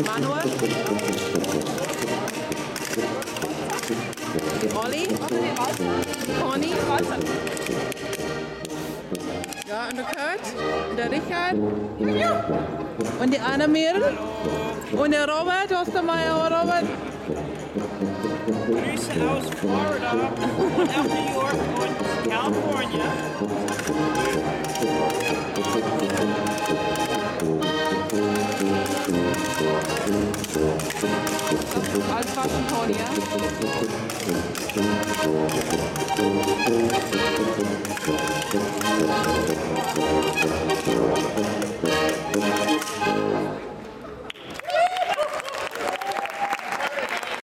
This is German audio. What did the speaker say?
Manuel? Olli? Conny? Ja, und der Kurt? Und der Richard? Und die Annemir? Und der Robert? Was der Meier, Robert? Grüße aus Florida und nach New York und California. Als Faschen Conny, ja?